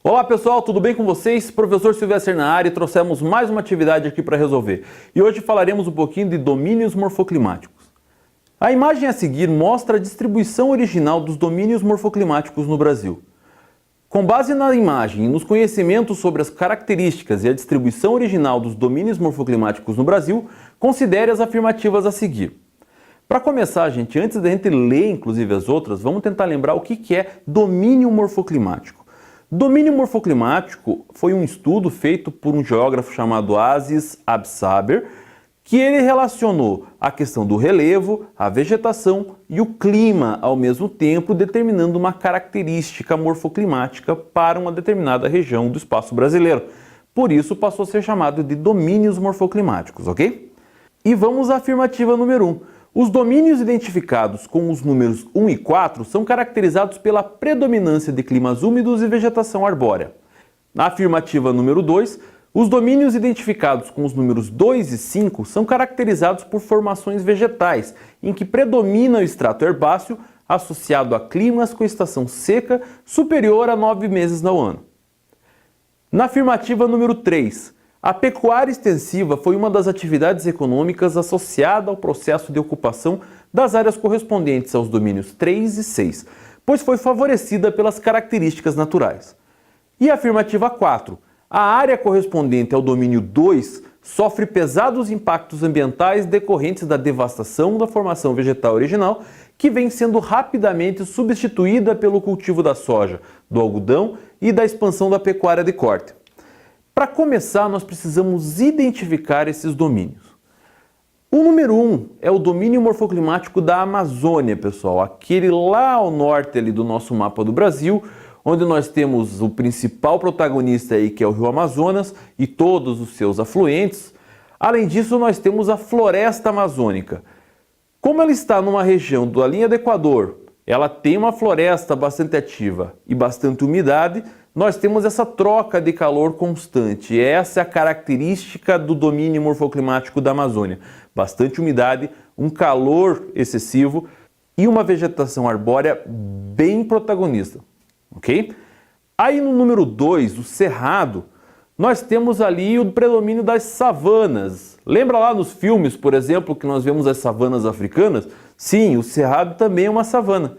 Olá pessoal, tudo bem com vocês? Professor Silvestre na área e trouxemos mais uma atividade aqui para resolver. E hoje falaremos um pouquinho de domínios morfoclimáticos. A imagem a seguir mostra a distribuição original dos domínios morfoclimáticos no Brasil. Com base na imagem e nos conhecimentos sobre as características e a distribuição original dos domínios morfoclimáticos no Brasil, considere as afirmativas a seguir. Para começar, gente, antes da gente ler inclusive as outras, vamos tentar lembrar o que é domínio morfoclimático. Domínio morfoclimático foi um estudo feito por um geógrafo chamado Aziz Absaber, que ele relacionou a questão do relevo, a vegetação e o clima ao mesmo tempo, determinando uma característica morfoclimática para uma determinada região do espaço brasileiro. Por isso passou a ser chamado de domínios morfoclimáticos, ok? E vamos à afirmativa número 1. Os domínios identificados com os números 1 e 4 são caracterizados pela predominância de climas úmidos e vegetação arbórea. Na afirmativa número 2, os domínios identificados com os números 2 e 5 são caracterizados por formações vegetais, em que predomina o extrato herbáceo associado a climas com estação seca superior a 9 meses no ano. Na afirmativa número 3, a pecuária extensiva foi uma das atividades econômicas associada ao processo de ocupação das áreas correspondentes aos domínios 3 e 6, pois foi favorecida pelas características naturais. E a afirmativa 4. A área correspondente ao domínio 2 sofre pesados impactos ambientais decorrentes da devastação da formação vegetal original, que vem sendo rapidamente substituída pelo cultivo da soja, do algodão e da expansão da pecuária de corte. Para começar, nós precisamos identificar esses domínios. O número 1 é o domínio morfoclimático da Amazônia, pessoal. Aquele lá ao norte ali do nosso mapa do Brasil, onde nós temos o principal protagonista aí, que é o Rio Amazonas e todos os seus afluentes. Além disso, nós temos a floresta amazônica. Como ela está numa região da linha do Equador, ela tem uma floresta bastante ativa e bastante umidade, nós temos essa troca de calor constante. Essa é a característica do domínio morfoclimático da Amazônia. Bastante umidade, um calor excessivo e uma vegetação arbórea bem protagonista. Ok? Aí no número 2, o cerrado, nós temos ali o predomínio das savanas. Lembra lá nos filmes, por exemplo, que nós vemos as savanas africanas? Sim, o cerrado também é uma savana.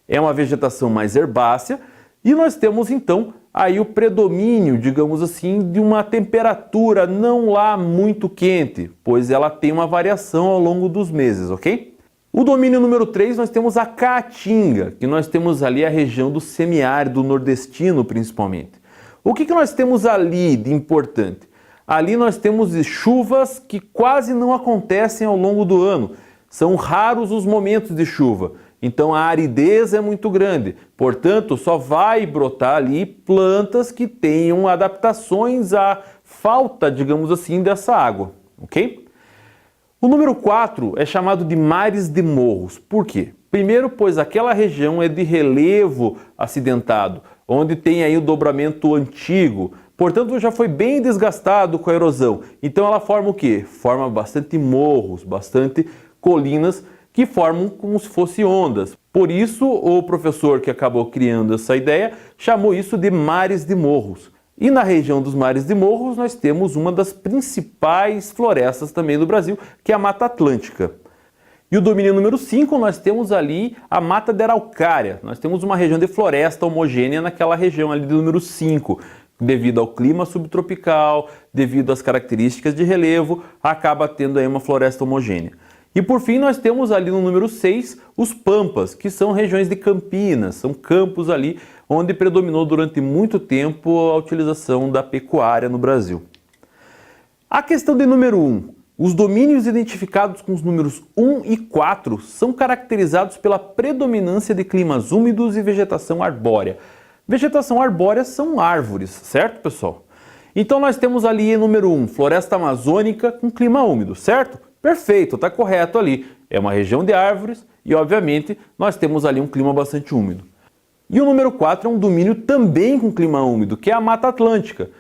É uma vegetação mais herbácea e nós temos então aí o predomínio, digamos assim, de uma temperatura não lá muito quente, pois ela tem uma variação ao longo dos meses, ok? O domínio número 3 nós temos a Caatinga, que nós temos ali a região do semiárido nordestino principalmente. O que nós temos ali de importante? Ali nós temos chuvas que quase não acontecem ao longo do ano. São raros os momentos de chuva. Então a aridez é muito grande, portanto só vai brotar ali plantas que tenham adaptações à falta, digamos assim, dessa água, ok? O número 4 é chamado de mares de morros. Por quê? Primeiro, pois aquela região é de relevo acidentado, onde tem aí o dobramento antigo, portanto já foi bem desgastado com a erosão. Então ela forma o quê? Forma bastante morros, bastante colinas, que formam como se fossem ondas. Por isso, o professor que acabou criando essa ideia chamou isso de mares de morros. E na região dos mares de morros nós temos uma das principais florestas também do Brasil, que é a Mata Atlântica. E o domínio número 5 nós temos ali a Mata de Araucária. Nós temos uma região de floresta homogênea naquela região ali do número 5. Devido ao clima subtropical, devido às características de relevo, acaba tendo aí uma floresta homogênea. E por fim nós temos ali no número 6 os pampas, que são regiões de campinas, são campos ali onde predominou durante muito tempo a utilização da pecuária no Brasil. A questão de número 1, os domínios identificados com os números 1 e 4 são caracterizados pela predominância de climas úmidos e vegetação arbórea. Vegetação arbórea são árvores, certo pessoal? Então nós temos ali número 1, floresta amazônica com clima úmido, certo? Perfeito, está correto ali. É uma região de árvores e, obviamente, nós temos ali um clima bastante úmido. E o número 4 é um domínio também com clima úmido, que é a Mata Atlântica.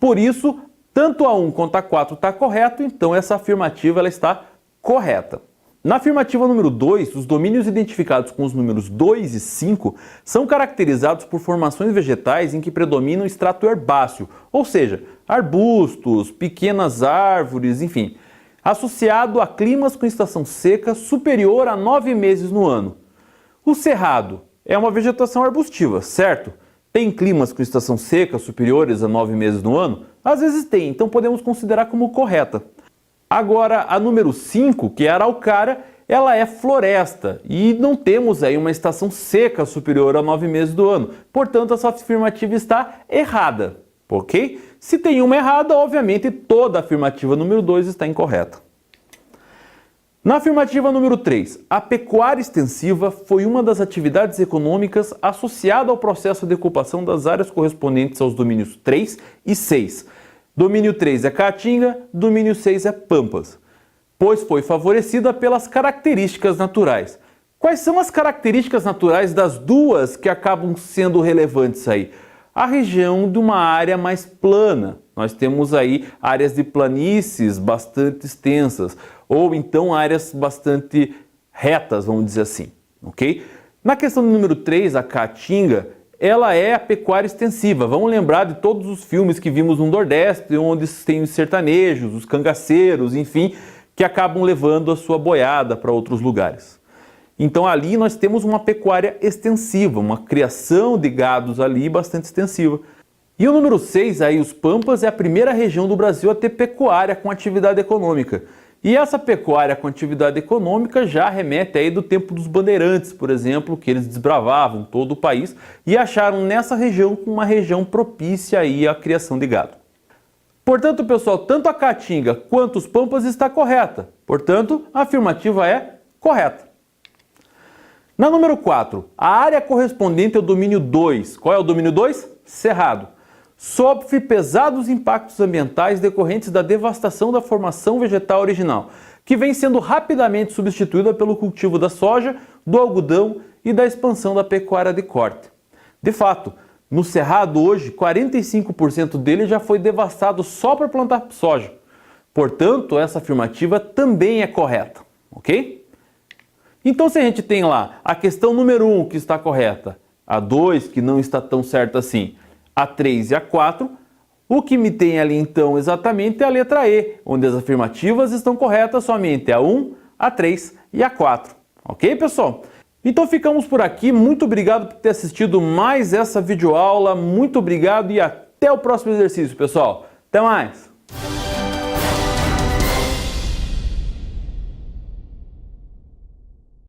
Por isso, tanto a 1 quanto a 4 está correto, então essa afirmativa ela está correta. Na afirmativa número 2, os domínios identificados com os números 2 e 5 são caracterizados por formações vegetais em que predomina o extrato herbáceo, ou seja, arbustos, pequenas árvores, enfim, associado a climas com estação seca superior a 9 meses no ano. O cerrado é uma vegetação arbustiva, certo? Tem climas com estação seca superiores a 9 meses no ano? Às vezes tem, então podemos considerar como correta. Agora, a número 5, que é a araucária, ela é floresta e não temos aí uma estação seca superior a 9 meses do ano. Portanto, essa afirmativa está errada, ok? Se tem uma errada, obviamente toda a afirmativa número 2 está incorreta. Na afirmativa número 3, a pecuária extensiva foi uma das atividades econômicas associada ao processo de ocupação das áreas correspondentes aos domínios 3 e 6. Domínio 3 é Caatinga, domínio 6 é Pampas, pois foi favorecida pelas características naturais. Quais são as características naturais das duas que acabam sendo relevantes aí? A região de uma área mais plana. Nós temos aí áreas de planícies bastante extensas, ou então áreas bastante retas, vamos dizer assim, ok? Na questão do número 3, a Caatinga, ela é a pecuária extensiva. Vamos lembrar de todos os filmes que vimos no Nordeste, onde tem os sertanejos, os cangaceiros, enfim, que acabam levando a sua boiada para outros lugares. Então ali nós temos uma pecuária extensiva, uma criação de gados ali bastante extensiva. E o número 6, aí os Pampas, é a primeira região do Brasil a ter pecuária com atividade econômica. E essa pecuária com atividade econômica já remete aí do tempo dos bandeirantes, por exemplo, que eles desbravavam todo o país e acharam nessa região uma região propícia aí à criação de gado. Portanto, pessoal, tanto a Caatinga quanto os Pampas está correta. Portanto, a afirmativa é correta. Na número 4, a área correspondente ao domínio 2. Qual é o domínio 2? Cerrado. Sofre pesados impactos ambientais decorrentes da devastação da formação vegetal original, que vem sendo rapidamente substituída pelo cultivo da soja, do algodão e da expansão da pecuária de corte. De fato, no Cerrado hoje, 45% dele já foi devastado só para plantar soja. Portanto, essa afirmativa também é correta, ok? Então, se a gente tem lá a questão número 1 que está correta, a 2 que não está tão certa assim, a 3 e a 4, o que me tem ali então exatamente é a letra E, onde as afirmativas estão corretas somente a 1, a 3 e a 4. Ok, pessoal? Então ficamos por aqui, muito obrigado por ter assistido mais essa videoaula, muito obrigado e até o próximo exercício, pessoal. Até mais!